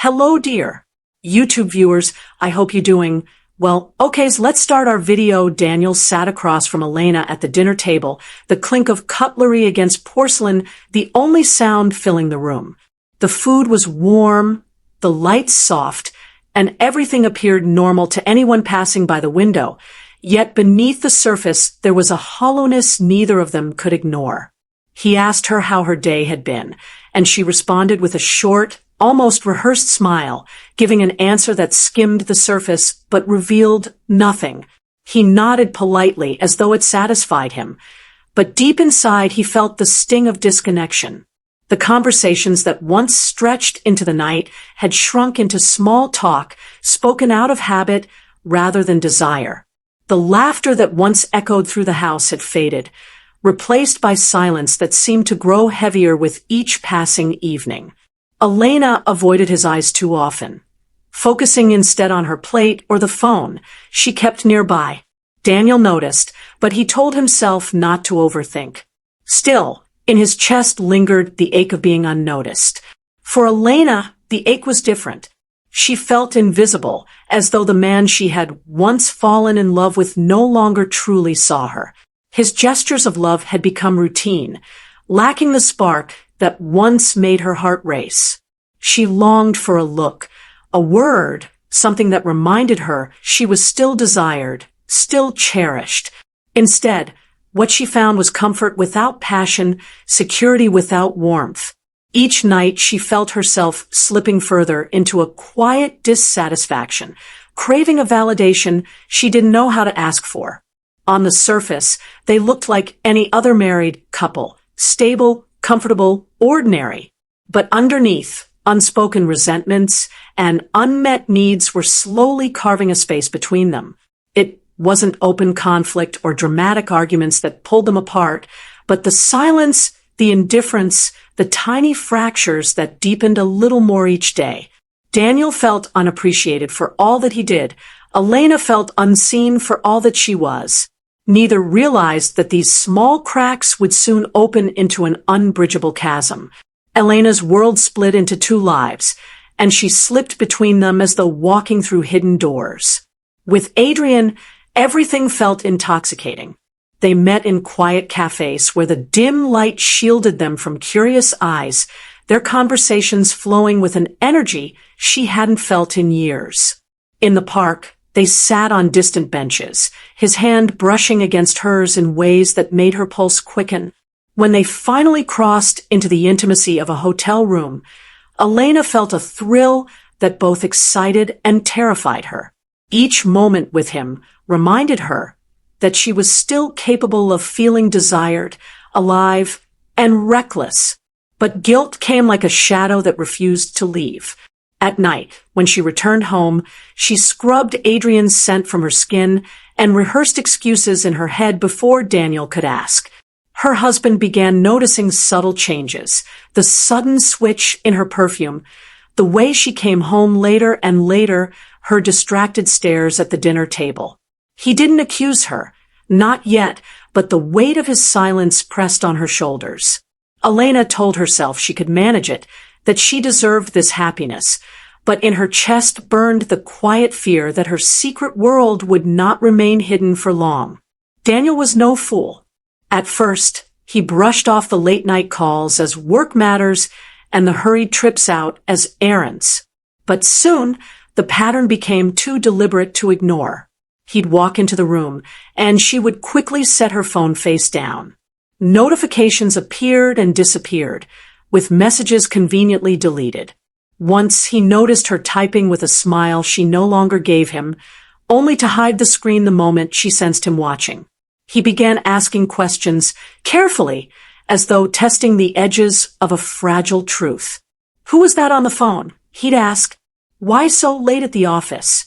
Hello, dear YouTube viewers. I hope you're doing well. Okay, so let's start our video. Daniel sat across from Elena at the dinner table, the clink of cutlery against porcelain, the only sound filling the room. The food was warm, the lights soft, and everything appeared normal to anyone passing by the window. Yet beneath the surface, there was a hollowness neither of them could ignore. He asked her how her day had been, and she responded with a short, almost rehearsed smile, giving an answer that skimmed the surface but revealed nothing. He nodded politely as though it satisfied him, but deep inside he felt the sting of disconnection. The conversations that once stretched into the night had shrunk into small talk, spoken out of habit rather than desire. The laughter that once echoed through the house had faded, replaced by silence that seemed to grow heavier with each passing evening. Elena avoided his eyes too often. Focusing instead on her plate or the phone, she kept nearby. Daniel noticed, but he told himself not to overthink. Still, in his chest lingered the ache of being unnoticed. For Elena, the ache was different. She felt invisible, as though the man she had once fallen in love with no longer truly saw her. His gestures of love had become routine, lacking the spark that once made her heart race. She longed for a look, a word, something that reminded her she was still desired, still cherished. Instead, what she found was comfort without passion, security without warmth. Each night she felt herself slipping further into a quiet dissatisfaction, craving a validation she didn't know how to ask for. On the surface, they looked like any other married couple, stable, comfortable, ordinary. But underneath, unspoken resentments and unmet needs were slowly carving a space between them. It wasn't open conflict or dramatic arguments that pulled them apart, but the silence, the indifference, the tiny fractures that deepened a little more each day. Daniel felt unappreciated for all that he did. Elena felt unseen for all that she was. Neither realized that these small cracks would soon open into an unbridgeable chasm. Elena's world split into two lives, and she slipped between them as though walking through hidden doors. With Adrian, everything felt intoxicating. They met in quiet cafes where the dim light shielded them from curious eyes, their conversations flowing with an energy she hadn't felt in years. In the park, they sat on distant benches, his hand brushing against hers in ways that made her pulse quicken. When they finally crossed into the intimacy of a hotel room, Elena felt a thrill that both excited and terrified her. Each moment with him reminded her that she was still capable of feeling desired, alive, and reckless. But guilt came like a shadow that refused to leave. At night, when she returned home, she scrubbed Adrian's scent from her skin and rehearsed excuses in her head before Daniel could ask. Her husband began noticing subtle changes, the sudden switch in her perfume, the way she came home later and later, her distracted stares at the dinner table. He didn't accuse her, not yet, but the weight of his silence pressed on her shoulders. Elena told herself she could manage it, that she deserved this happiness, but in her chest burned the quiet fear that her secret world would not remain hidden for long. Daniel was no fool. At first, he brushed off the late-night calls as work matters and the hurried trips out as errands. But soon, the pattern became too deliberate to ignore. He'd walk into the room, and she would quickly set her phone face down. Notifications appeared and disappeared, with messages conveniently deleted. Once he noticed her typing with a smile she no longer gave him, only to hide the screen the moment she sensed him watching. He began asking questions carefully, as though testing the edges of a fragile truth. "Who was that on the phone?" he'd ask. "Why so late at the office?"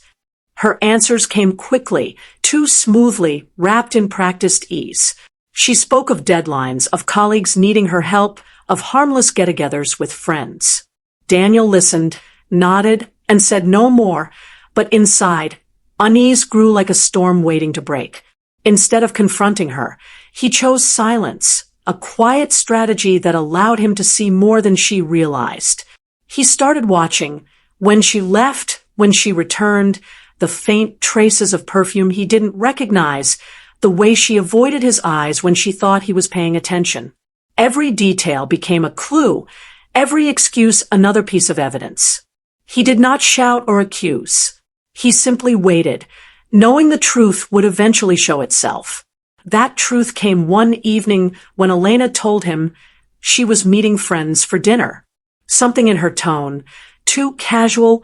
Her answers came quickly, too smoothly, wrapped in practiced ease. She spoke of deadlines, of colleagues needing her help, of harmless get-togethers with friends. Daniel listened, nodded, and said no more, but inside, unease grew like a storm waiting to break. Instead of confronting her, he chose silence, a quiet strategy that allowed him to see more than she realized. He started watching, When she left, when she returned, the faint traces of perfume he didn't recognize, the way she avoided his eyes when she thought he was paying attention. Every detail became a clue, every excuse another piece of evidence. He did not shout or accuse. He simply waited, knowing the truth would eventually show itself. That truth came one evening when Elena told him she was meeting friends for dinner. Something in her tone, too casual,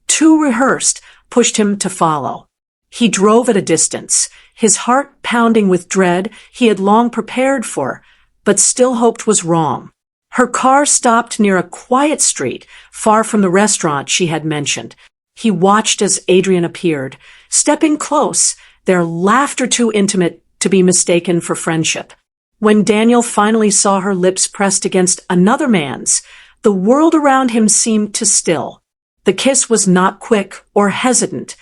too rehearsed, pushed him to follow. He drove at a distance, his heart pounding with dread he had long prepared for, but still hoped was wrong. Her car stopped near a quiet street, far from the restaurant she had mentioned. He watched as Adrian appeared, stepping close, their laughter too intimate to be mistaken for friendship. When Daniel finally saw her lips pressed against another man's, the world around him seemed to still. The kiss was not quick or hesitant.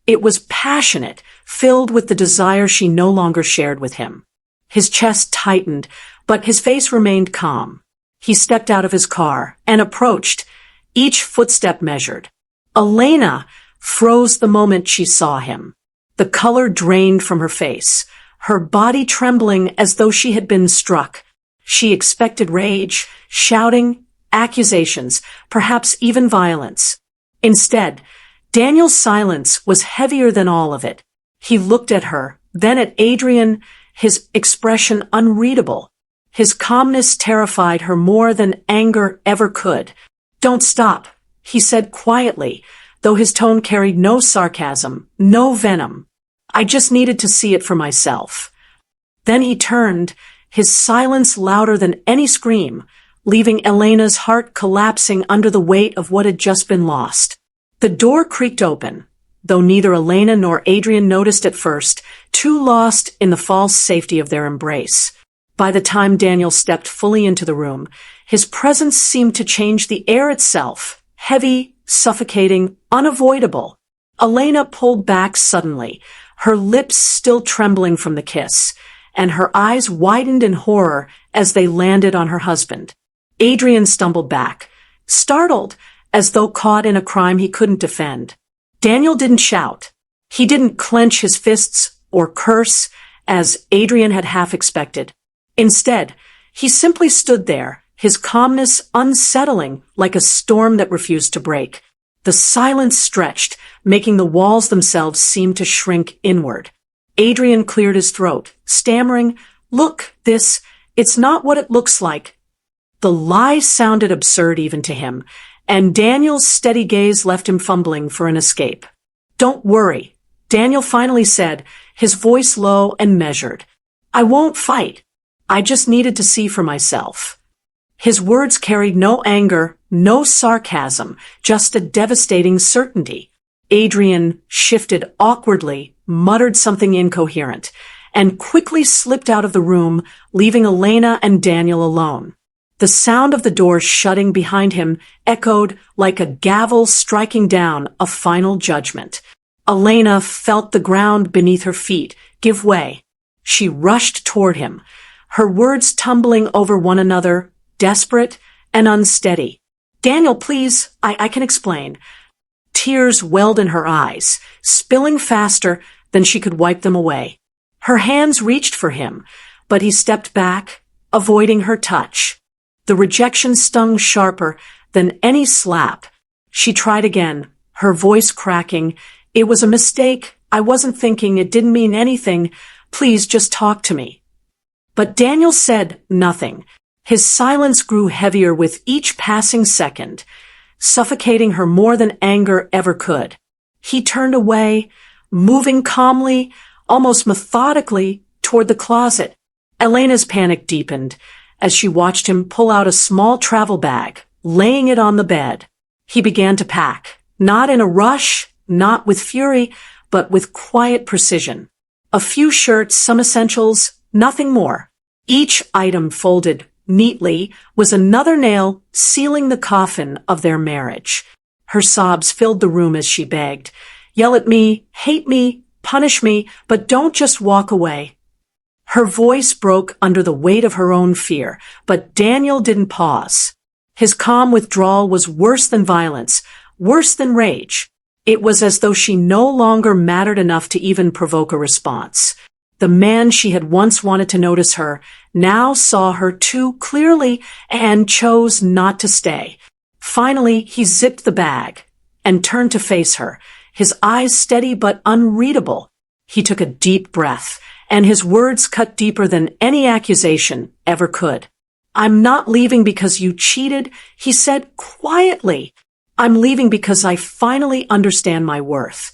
It was passionate, filled with the desire she no longer shared with him. His chest tightened, but his face remained calm. He stepped out of his car and approached, each footstep measured. Elena froze the moment she saw him. The color drained from her face, her body trembling as though she had been struck. She expected rage, shouting, accusations, perhaps even violence. Instead, Daniel's silence was heavier than all of it. He looked at her, then at Adrian, his expression unreadable. His calmness terrified her more than anger ever could. "Don't stop," he said quietly, though his tone carried no sarcasm, no venom. "I just needed to see it for myself." Then he turned, his silence louder than any scream, leaving Elena's heart collapsing under the weight of what had just been lost. The door creaked open, though neither Elena nor Adrian noticed at first, too lost in the false safety of their embrace. By the time Daniel stepped fully into the room, his presence seemed to change the air itself, heavy, suffocating, unavoidable. Elena pulled back suddenly, her lips still trembling from the kiss, and her eyes widened in horror as they landed on her husband. Adrian stumbled back, startled, as though caught in a crime he couldn't defend. Daniel didn't shout. He didn't clench his fists or curse, as Adrian had half expected. Instead, he simply stood there, his calmness unsettling like a storm that refused to break. The silence stretched, making the walls themselves seem to shrink inward. Adrian cleared his throat, stammering, "Look, it's not what it looks like." The lie sounded absurd even to him, and Daniel's steady gaze left him fumbling for an escape. "Don't worry," Daniel finally said, his voice low and measured. "I won't fight. I just needed to see for myself." His words carried no anger, no sarcasm, just a devastating certainty. Adrian shifted awkwardly, muttered something incoherent, and quickly slipped out of the room, leaving Elena and Daniel alone. The sound of the door shutting behind him echoed like a gavel striking down a final judgment. Elena felt the ground beneath her feet give way. She rushed toward him, her words tumbling over one another, desperate and unsteady. "Daniel, please, I can explain." Tears welled in her eyes, spilling faster than she could wipe them away. Her hands reached for him, but he stepped back, avoiding her touch. The rejection stung sharper than any slap. She tried again, her voice cracking. "It was a mistake. I wasn't thinking. It didn't mean anything. Please just talk to me." But Daniel said nothing. His silence grew heavier with each passing second, suffocating her more than anger ever could. He turned away, moving calmly, almost methodically, toward the closet. Elena's panic deepened as she watched him pull out a small travel bag, laying it on the bed. He began to pack, not in a rush, not with fury, but with quiet precision. A few shirts, some essentials, nothing more. Each item folded neatly was another nail sealing the coffin of their marriage. Her sobs filled the room as she begged, "Yell at me, hate me, punish me, but don't just walk away." Her voice broke under the weight of her own fear, but Daniel didn't pause. His calm withdrawal was worse than violence, Worse than rage. It was as though she no longer mattered enough to even provoke a response. The man she had once wanted to notice her now saw her too clearly and chose not to stay. Finally, he zipped the bag and turned to face her, his eyes steady but unreadable. He took a deep breath, and his words cut deeper than any accusation ever could. "I'm not leaving because you cheated," he said quietly. "I'm leaving because I finally understand my worth."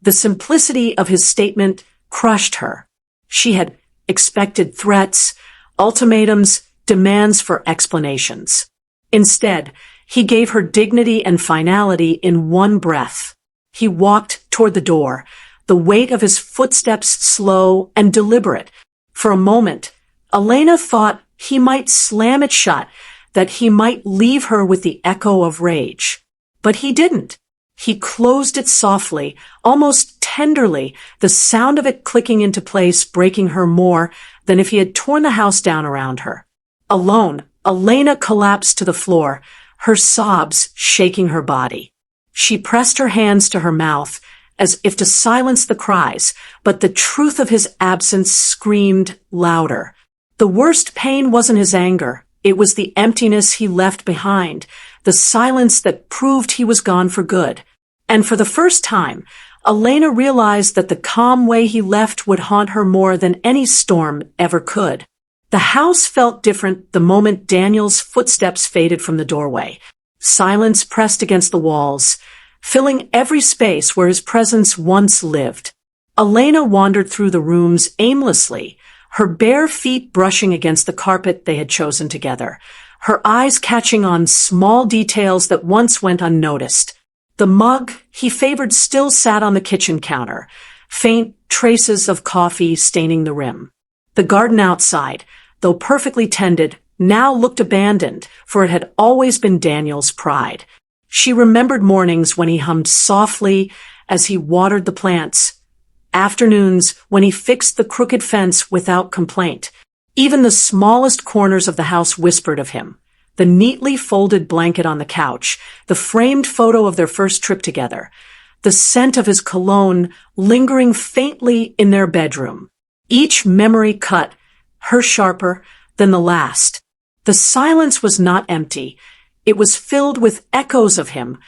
The simplicity of his statement crushed her. She had expected threats, ultimatums, demands for explanations. Instead, he gave her dignity and finality in one breath. He walked toward the door, the weight of his footsteps slow and deliberate. For a moment, Elena thought he might slam it shut, that he might leave her with the echo of rage. But he didn't. He closed it softly, almost tenderly, the sound of it clicking into place breaking her more than if he had torn the house down around her. Alone, Elena collapsed to the floor, her sobs shaking her body. She pressed her hands to her mouth, as if to silence the cries, but the truth of his absence screamed louder. The worst pain wasn't his anger. It was the emptiness he left behind, the silence that proved he was gone for good. And for the first time, Elena realized that the calm way he left would haunt her more than any storm ever could. The house felt different the moment Daniel's footsteps faded from the doorway. Silence pressed against the walls, filling every space where his presence once lived. Elena wandered through the rooms aimlessly, her bare feet brushing against the carpet they had chosen together, her eyes catching on small details that once went unnoticed. The mug he favored still sat on the kitchen counter, faint traces of coffee staining the rim. The garden outside, though perfectly tended, now looked abandoned, for it had always been Daniel's pride. She remembered mornings when he hummed softly as he watered the plants, afternoons when he fixed the crooked fence without complaint. Even the smallest corners of the house whispered of him. The neatly folded blanket on the couch, the framed photo of their first trip together, the scent of his cologne lingering faintly in their bedroom. Each memory cut her sharper than the last. The silence was not empty. It was filled with echoes of him,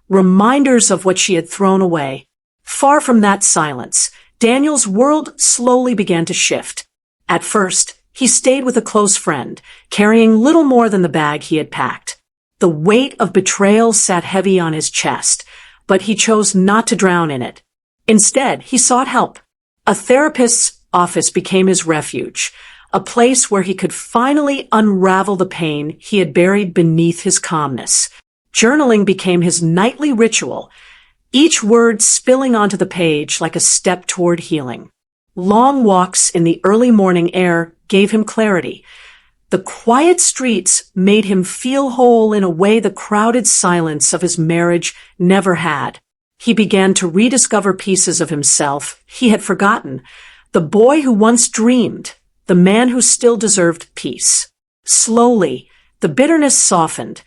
reminders of what she had thrown away. Far from that silence, Daniel's world slowly began to shift. At first, he stayed with a close friend, carrying little more than the bag he had packed. The weight of betrayal sat heavy on his chest, but he chose not to drown in it. Instead, he sought help. A therapist's office became his refuge, a place where he could finally unravel the pain he had buried beneath his calmness. Journaling became his nightly ritual, each word spilling onto the page like a step toward healing. Long walks in the early morning air gave him clarity. The quiet streets made him feel whole in a way the crowded silence of his marriage never had. He began to rediscover pieces of himself he had forgotten, the boy who once dreamed, the man who still deserved peace. Slowly, the bitterness softened,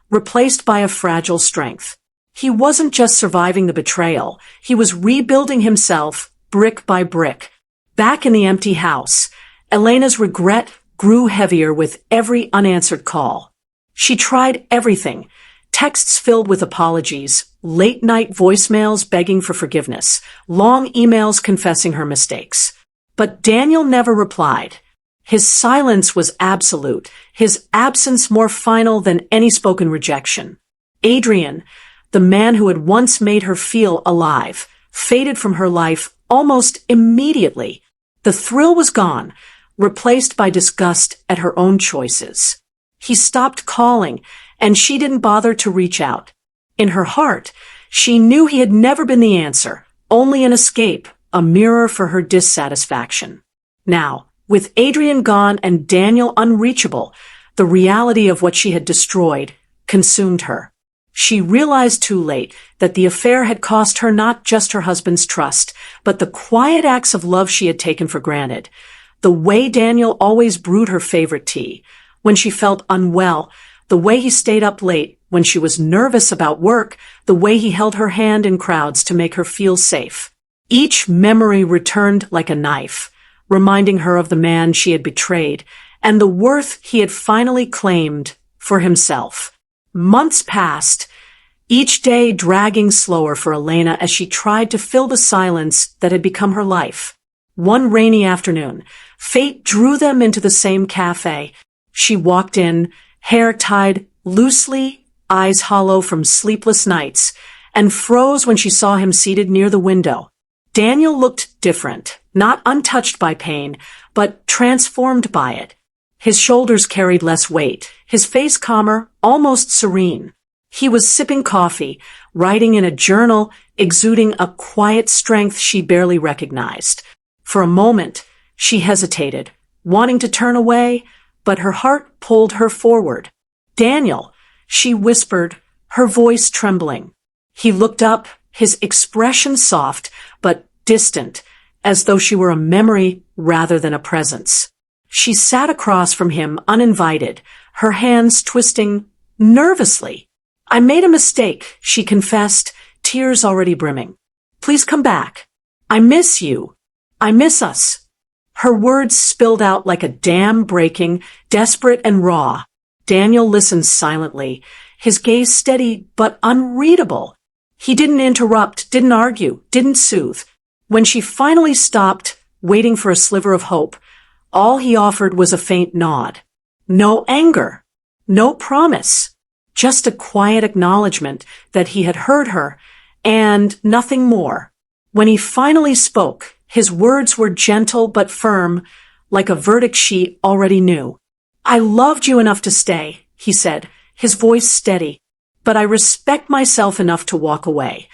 replaced by a fragile strength. He wasn't just surviving the betrayal, he was rebuilding himself brick by brick. Back in the empty house, Elena's regret grew heavier with every unanswered call. She tried everything, texts filled with apologies, late-night voicemails begging for forgiveness, long emails confessing her mistakes. But Daniel never replied. His silence was absolute, his absence more final than any spoken rejection. Adrian, the man who had once made her feel alive, faded from her life almost immediately. The thrill was gone, replaced by disgust at her own choices. He stopped calling, and she didn't bother to reach out. In her heart, she knew he had never been the answer, only an escape, a mirror for her dissatisfaction. Now, with Adrian gone and Daniel unreachable, the reality of what she had destroyed consumed her. She realized too late that the affair had cost her not just her husband's trust, but the quiet acts of love she had taken for granted. The way Daniel always brewed her favorite tea, when she felt unwell, the way he stayed up late, when she was nervous about work, the way he held her hand in crowds to make her feel safe. Each memory returned like a knife, reminding her of the man she had betrayed and the worth he had finally claimed for himself. Months passed, each day dragging slower for Elena as she tried to fill the silence that had become her life. One rainy afternoon, fate drew them into the same cafe. She walked in, hair tied loosely, eyes hollow from sleepless nights, and froze when she saw him seated near the window. Daniel looked different, not untouched by pain, but transformed by it. His shoulders carried less weight, his face calmer, almost serene. He was sipping coffee, writing in a journal, exuding a quiet strength she barely recognized. For a moment, she hesitated, wanting to turn away, but her heart pulled her forward. "Daniel," she whispered, her voice trembling. He looked up, his expression soft, but distant, as though she were a memory rather than a presence. She sat across from him uninvited, her hands twisting nervously. "I made a mistake," she confessed, tears already brimming. "Please come back. I miss you. I miss us." Her words spilled out like a dam breaking, desperate and raw. Daniel listened silently, his gaze steady but unreadable. He didn't interrupt, didn't argue, didn't soothe. When she finally stopped, waiting for a sliver of hope, all he offered was a faint nod. No anger, no promise, just a quiet acknowledgement that he had heard her, and nothing more. When he finally spoke, his words were gentle but firm, like a verdict she already knew. "I loved you enough to stay," he said, his voice steady, "but I respect myself enough to walk away."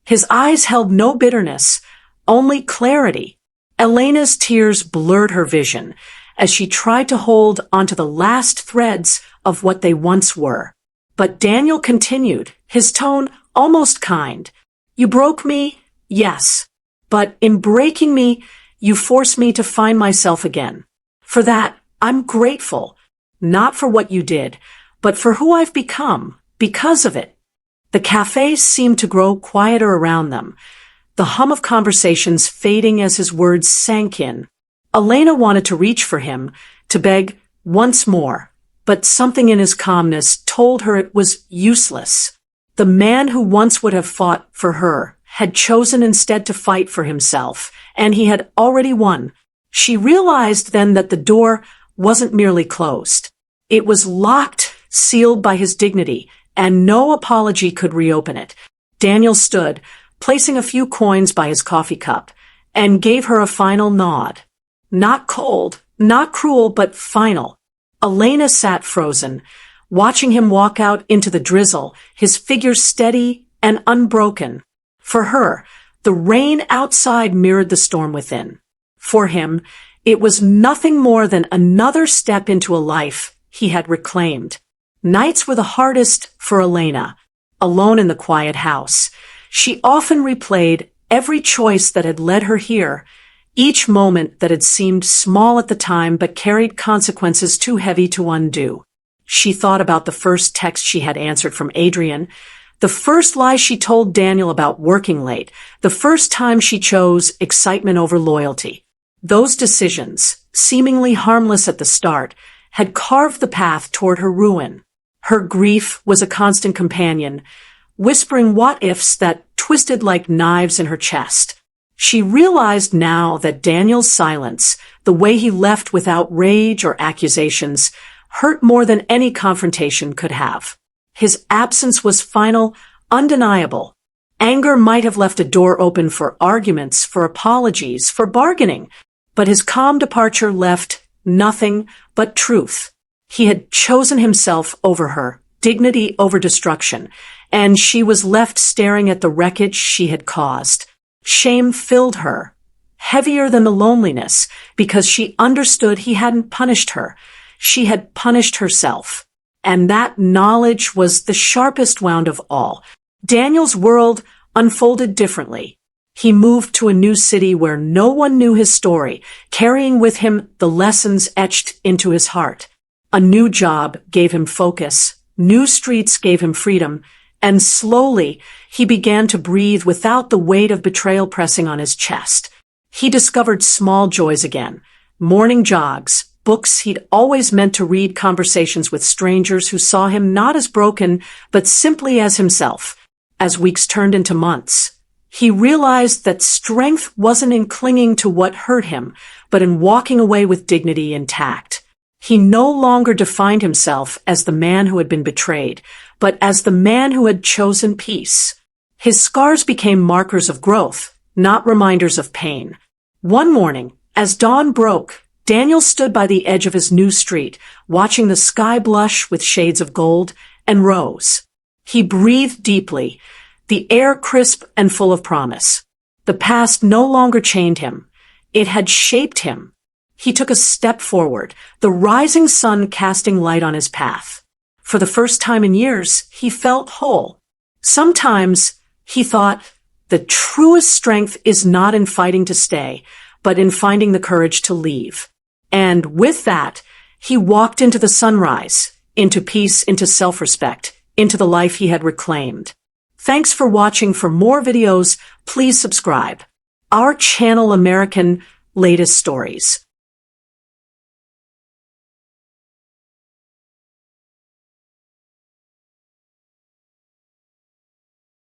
His eyes held no bitterness, only clarity. Elena's tears blurred her vision as she tried to hold onto the last threads of what they once were. But Daniel continued, his tone almost kind. "You broke me, yes, but in breaking me, you forced me to find myself again. For that, I'm grateful, not for what you did, but for who I've become because of it." The cafe seemed to grow quieter around them, the hum of conversations fading as his words sank in. Elena wanted to reach for him, to beg once more, but something in his calmness told her it was useless. The man who once would have fought for her had chosen instead to fight for himself, and he had already won. She realized then that the door wasn't merely closed. It was locked, sealed by his dignity, and no apology could reopen it. Daniel stood, placing a few coins by his coffee cup, and gave her a final nod. Not cold, not cruel, but final. Elena sat frozen, watching him walk out into the drizzle, his figure steady and unbroken. For her, the rain outside mirrored the storm within. For him, it was nothing more than another step into a life he had reclaimed. Nights were the hardest for Elena, alone in the quiet house. She often replayed every choice that had led her here, each moment that had seemed small at the time but carried consequences too heavy to undo. She thought about the first text she had answered from Adrian, the first lie she told Daniel about working late, the first time she chose excitement over loyalty. Those decisions, seemingly harmless at the start, had carved the path toward her ruin. Her grief was a constant companion, whispering what-ifs that twisted like knives in her chest. She realized now that Daniel's silence, the way he left without rage or accusations, hurt more than any confrontation could have. His absence was final, undeniable. Anger might have left a door open for arguments, for apologies, for bargaining, but his calm departure left nothing but truth. He had chosen himself over her, dignity over destruction, and she was left staring at the wreckage she had caused. Shame filled her, heavier than the loneliness, because she understood he hadn't punished her. She had punished herself. And that knowledge was the sharpest wound of all. Daniel's world unfolded differently. He moved to a new city where no one knew his story, carrying with him the lessons etched into his heart. A new job gave him focus, New streets gave him freedom, and slowly he began to breathe without the weight of betrayal pressing on his chest. He discovered small joys again, morning jogs, books he'd always meant to read, conversations with strangers who saw him not as broken, but simply as himself. As weeks turned into months, he realized that strength wasn't in clinging to what hurt him, but in walking away with dignity intact. He no longer defined himself as the man who had been betrayed, but as the man who had chosen peace. His scars became markers of growth, not reminders of pain. One morning, as dawn broke, Daniel stood by the edge of his new street, watching the sky blush with shades of gold and rose. He breathed deeply, the air crisp and full of promise. The past no longer chained him. It had shaped him. He took a step forward, the rising sun casting light on his path. For the first time in years, he felt whole. Sometimes, he thought, the truest strength is not in fighting to stay, but in finding the courage to leave. And with that, he walked into the sunrise, into peace, into self-respect, into the life he had reclaimed. Thanks for watching. For more videos, please subscribe. Our channel, American Latest Stories.